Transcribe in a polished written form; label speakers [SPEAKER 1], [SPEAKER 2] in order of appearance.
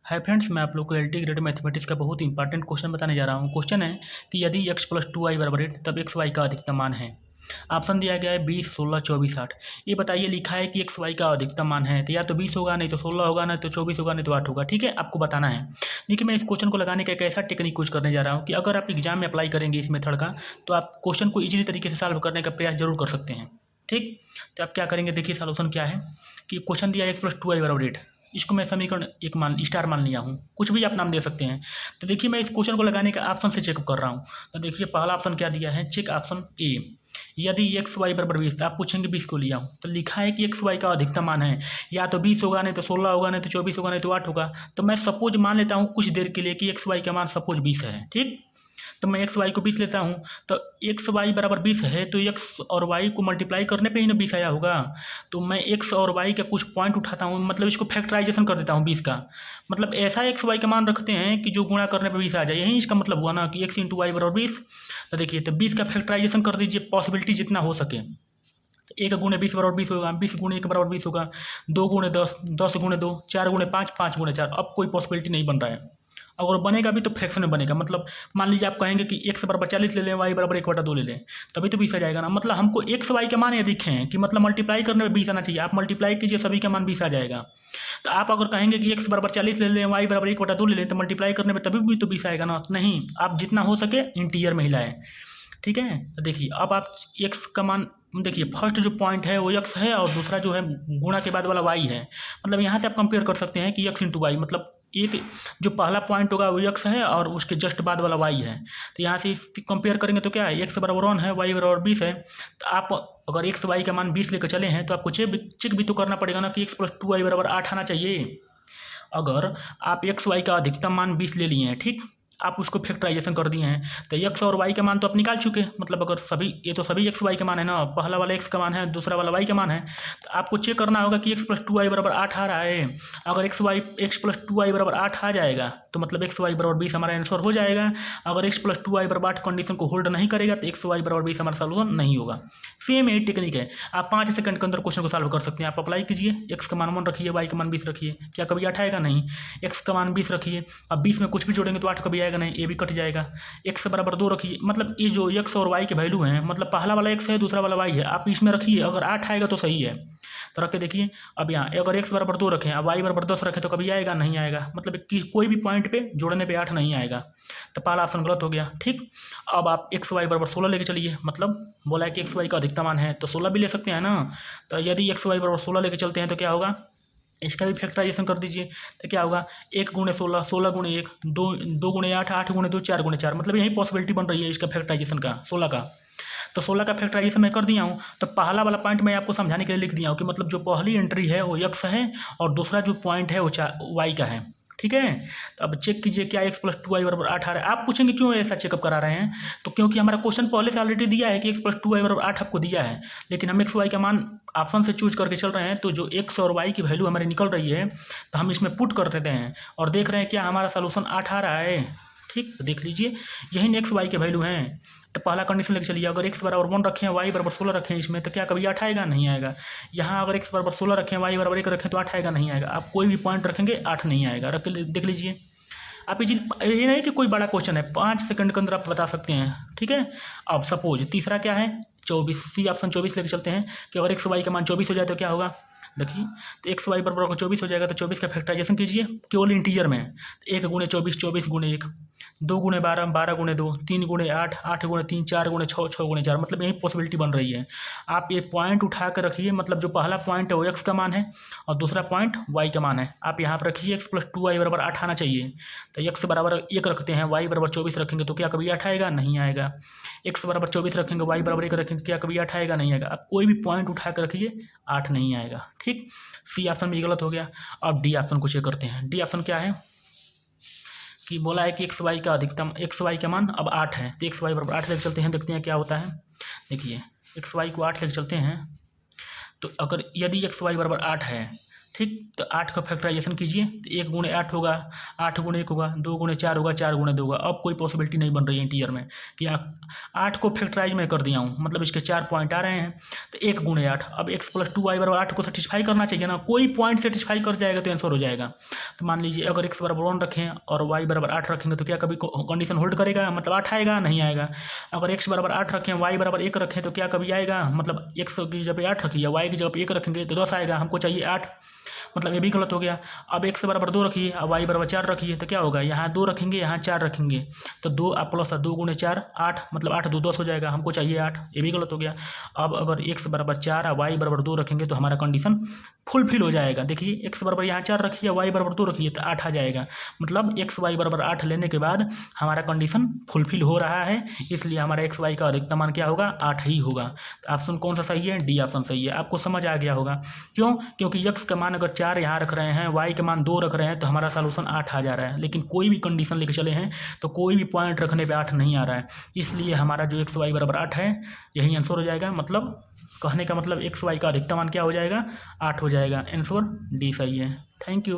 [SPEAKER 1] Hi friends, मैं आप लोग को एलटी ग्रेड मैथमेटिक्स का बहुत इंपॉर्टेंट क्वेश्चन बताने जा रहा हूँ। क्वेश्चन है कि यदि x प्लस 2y बराबर 8 तब एक्स वाई का अधिकतम मान है। ऑप्शन दिया गया है 20, 16, 24, 8। ये बताइए, लिखा है कि एक्स वाई का अधिकतम मान है, तो या तो 20 होगा, नहीं तो 16 होगा, नहीं तो 24 होगा, नहीं तो 8 होगा। ठीक है, आपको बताना है। देखिए, मैं इस क्वेश्चन को लगाने का एक ऐसा टेक्निक यूज करने जा रहा हूँ कि अगर आप एग्जाम में अप्लाई करेंगे इस मेथड का, तो आप क्वेश्चन को ईजिली तरीके से सॉल्व करने का प्रयास जरूर कर सकते हैं। ठीक, तो आप क्या करेंगे, देखिए सोल्यूशन क्या है कि क्वेश्चन दिया है एक्स प्लस 2y बराबर 8। इसको मैं समीकरण एक मान स्टार मान लिया हूँ, कुछ भी आप नाम दे सकते हैं। तो देखिए, मैं इस क्वेश्चन को लगाने का ऑप्शन से चेकअप कर रहा हूँ। तो देखिए, पहला ऑप्शन क्या दिया है, चेक ऑप्शन ए। यदि एक्स वाई बराबर 20, आप पूछेंगे 20 को लिया हूँ, तो लिखा है कि एक्स वाई का अधिकतम मान है, या तो 20 होगा, नहीं तो 16 होगा, नहीं तो 24 होगा, नहीं तो 8 होगा। तो मैं सपोज मान लेता हूँ कुछ देर के लिए कि एक्स वाई का मान सपोज 20 है। ठीक, तो मैं एक्स वाई को 20 लेता हूँ। तो एक्स वाई बराबर 20 है, तो एक्स और वाई को मल्टीप्लाई करने पे ही ना 20 आया होगा। तो मैं एक्स और वाई का कुछ पॉइंट उठाता हूँ, मतलब इसको फैक्टराइजेशन कर देता हूँ 20 का। मतलब ऐसा एक्स वाई का मान रखते हैं कि जो गुणा करने पे 20 आ जाए। यही इसका मतलब हुआ ना कि एक्स इंटू वाई बराबर 20। तो देखिए, तो 20 का फैक्टराइजेशन कर दीजिए, पॉसिबिलिटी जितना हो सके। तो 1 गुणे 20 बराबर 20 होगा, 20 गुणे 1 बराबर 20 होगा, 2 गुणे 10, 10 गुणे 2, 4 गुणे 5, 5 गुणे 4। अब कोई पॉसिबिलिटी नहीं बन रहा है। अगर बनेगा भी तो फ्रैक्शन में बनेगा। मतलब मान लीजिए आप कहेंगे कि एक्स बराबर 40 ले लें, वाई बराबर 1/2 ले लें, तभी तो 20 आ जाएगा ना। मतलब हमको एक्स वाई के मान ये दिखे हैं कि मतलब मल्टीप्लाई करने में 20 आना चाहिए। आप मल्टीप्लाई कीजिए, सभी का मान 20 आ जाएगा। तो आप अगर कहेंगे कि एक्स बराबर 40 ले लें, वाई बराबर 1/2 ले लें, तो मल्टीप्लाई करने में तभी भी तो 20 आएगा ना। नहीं, आप जितना हो सके इंटीजर में ही लाएं। ठीक है, तो देखिए अब आप एक्स का मान देखिए, फर्स्ट जो पॉइंट है वो एक्स है और दूसरा जो है गुणा के बाद वाला वाई है। मतलब यहाँ से आप कंपेयर कर सकते हैं कि एक्स इंटू वाई, मतलब एक जो पहला पॉइंट होगा वो एक्स है और उसके जस्ट बाद वाला वाई है। तो यहाँ से इस कंपेयर करेंगे तो क्या है, एक्स बराबर 1 है, वाई बराबर 20 है। तो आप अगर एक्स वाई का मान 20 लेकर चले हैं, तो आपको चेक भी तो करना पड़ेगा ना कि एक्स प्लस 2y बराबर 8 आना चाहिए। अगर आप एक्स वाई का अधिकतम मान 20 ले लिए हैं, ठीक, आप उसको फैक्टराइजेशन कर दिए हैं, तो एक्स और वाई का मान तो आप निकाल चुके हैं। मतलब अगर सभी, ये तो सभी एक्स वाई का मान है ना, पहला वाला एक्स का मान है, दूसरा वाला वाई का मान है। तो आपको चेक करना होगा कि एक्स प्लस 2y बराबर 8 आ रहा है। अगर एक्स प्लस 2y बराबर 8 आ जाएगा तो मतलब एक्स वाई बराबर 20 हमारा आंसर हो जाएगा। अगर एक्स प्लस 2y बराबर 8 कंडीशन को होल्ड नहीं करेगा तो एक्स वाई बराबर 20 हमारा सॉल्यूशन नहीं होगा। सेम यही टेक्निक है, आप 5 सेकंड के अंदर क्वेश्चन को सॉल्व कर सकते हैं। आप अप्लाई कीजिए, एक्स का मान 1 रखिए, वाई का मान 20 रखिए, क्या कभी 8 आएगा? नहीं। एक्स का मान 20 रखिए, अब 20 में कुछ भी जोड़ेंगे तो 8 कभी आएगा नहीं, ये भी कट जाएगा। एक्स बराबर 2 रखिए, मतलब ये जो एक्स और वाई के वैल्यू हैं, मतलब पहला वाला एक्स है, दूसरा वाला वाई है, आप इसमें रखिए, अगर 8 आएगा तो सही है। तो रख के देखिए, अब यहाँ अगर एक्स बराबर 2 रखें, अब वाई बराबर 10 रखें, तो कभी आएगा? नहीं आएगा। मतलब कि कोई भी पॉइंट पे जोड़ने पे 8 नहीं आएगा। तो पहला ऑप्शन गलत हो गया। ठीक, अब आप एक्स वाई बराबर 16 लेके चलिए। मतलब बोला है कि एक्स वाई का अधिकतम मान है, तो 16 भी ले सकते हैं ना। तो यदि एक्स वाई बराबर 16 लेके चलते हैं तो क्या होगा, इसका भी फैक्टराइजेशन कर दीजिए। तो क्या होगा, 1 गुणे 16, 16 गुणे 1, 2 गुणे 8, 8 गुणे 2, 4 गुणे 4। मतलब यही पॉसिबिलिटी बन रही है इसका फैक्टराइजेशन का, 16 का। तो 16 का फैक्टराइजेशन मैं कर दिया हूँ। तो पहला वाला पॉइंट मैं आपको समझाने के लिए लिख दिया हूँ कि मतलब जो पहली एंट्री है वो एक्स है और दूसरा जो पॉइंट है वो वाई का है। ठीक है, तो अब चेक कीजिए क्या एक्स प्लस 2y बराबर 8 आ रहा है। आप पूछेंगे क्यों ऐसा चेकअप करा रहे हैं, तो क्योंकि हमारा क्वेश्चन पहले से ऑलरेडी दिया है कि एक्स प्लस 2y बराबर 8 आपको दिया है, लेकिन हम एक्स वाई का मान ऑप्शन से चूज करके चल रहे हैं। तो जो एक्स और वाई की वैल्यू हमारी निकल रही है, तो हम इसमें पुट कर देते हैं और देख रहे हैं क्या हमारा सोल्यूशन 8 आ रहा है। ठीक, तो देख लीजिए, यही एक्स वाई के वैल्यू हैं। तो पहला कंडीशन लेके चलिए, अगर एक्स बराबर 1 रखें, वाई बराबर 16 रखें इसमें, तो क्या कभी 8 आएगा? नहीं आएगा। यहाँ अगर एक्स बराबर 16 रखें, वाई बराबर 1 रखें, तो 8 आएगा? नहीं आएगा। आप कोई भी पॉइंट रखेंगे 8 नहीं आएगा। रख के देख लीजिए आप। ये नहीं कि कोई बड़ा क्वेश्चन है, 5 सेकंड के अंदर आप बता सकते हैं। ठीक है, अब सपोज तीसरा क्या है, 24, सी ऑप्शन 24 लेके चलते हैं कि अगर एक्स वाई का मान 24 हो जाए तो क्या होगा। देखिए, तो एक्स वाई बराबर अगर 24 हो जाएगा तो 24 का फैक्टराइजेशन कीजिए केवल इंटीजर में। 1 गुणे 24, 24 गुणे 1, 2 गुणे 12, 12 गुणे 2, 3 गुणे 8, 8 गुणे 3, 4 गुणे 6, 6 गुणे 4। मतलब यही पॉसिबिलिटी बन रही है। आप ये पॉइंट उठा कर रखिए, मतलब जो पहला पॉइंट है वो एक्स का मान है और दूसरा पॉइंट वाई का मान है। आप यहाँ पर रखिए एक्स प्लस 2y बराबर 8 आना चाहिए। तो एक्स बराबर 1 रखते हैं, वाई बराबर 24 रखेंगे, तो क्या कभी 8 आएगा? नहीं आएगा। एक्स बराबर 24 रखेंगे, वाई बराबर 1 रखेंगे, क्या कभी 8 आएगा? नहीं आएगा। आप कोई भी पॉइंट उठा कर रखिए, 8 नहीं आएगा। ठीक, सी ऑप्शन भी गलत हो गया। अब डी ऑप्शन को चेक करते हैं। डी ऑप्शन क्या है कि बोला है कि एक्स वाई का अधिकतम, एक्स वाई का मान अब 8 है, तो एक्स वाई बराबर 8 लेके चलते हैं, देखते हैं क्या होता है। देखिए, एक्स वाई को 8 लेके चलते हैं, तो अगर यदि एक्स वाई बराबर 8 है ठीक। तो 8 का फैक्टराइजेशन कीजिए तो 1 गुणे 8 होगा, 8 गुणे 1 होगा, 2 गुणे 4 होगा, 4 गुणे 2 होगा। अब कोई पॉसिबिलिटी नहीं बन रही है इंटीजर में कि आप 8 को फैक्टराइज में कर दिया हूँ, मतलब इसके 4 पॉइंट आ रहे हैं। तो 1 गुणे 8, अब x + 2y = 8 को सेटिस्फाई करना चाहिए ना, कोई पॉइंट सेटिस्फाई कर जाएगा तो आंसर हो जाएगा। तो मान लीजिए अगर x = 1 रखें और y = 8 रखेंगे तो क्या कभी कंडीशन होल्ड करेगा, मतलब 8 आएगा? नहीं आएगा। अगर x = 8 रखें, y = 1 रखें तो क्या कभी आएगा, मतलब x की जगह पे 8 रखिए, y की जगह पे 1 रखेंगे तो 10 आएगा। हमको चाहिए 8, मतलब ये भी गलत हो गया। अब x = 2 रखिए और y = 4 रखिए तो क्या होगा, यहाँ 2 रखेंगे, यहाँ 4 रखेंगे तो 2 प्लस 2 गुणे 4 8, मतलब 8 2 10 हो जाएगा। हमको चाहिए 8, ये भी गलत हो गया। अब अगर x = 4 और y = 2 रखेंगे तो हमारा कंडीशन फुलफिल हो जाएगा। देखिए x = यहाँ 4 रखिए, y = 2 रखिए तो 8 आ जाएगा, मतलब x y = 8 लेने के बाद हमारा कंडीशन फुलफिल हो रहा है, इसलिए हमारा x y का अधिकतम मान क्या होगा, 8 ही होगा। तो ऑप्शन कौन सा सही है, डी ऑप्शन सही है। आपको समझ आ गया होगा क्यों, क्योंकि x का मान अगर 4 यहाँ रख रहे हैं, y का मान 2 रख रहे हैं तो हमारा सॉल्यूशन 8 आ जा रहा है, लेकिन कोई भी कंडीशन लेके चले हैं तो कोई भी पॉइंट रखने पे 8 नहीं आ रहा है, इसलिए हमारा जो x y = 8 है यही आंसर हो जाएगा। मतलब कहने का मतलब x y का अधिकतम मान क्या हो जाएगा, 8 हो जाएगा। आंसर डी सही है। Thank you.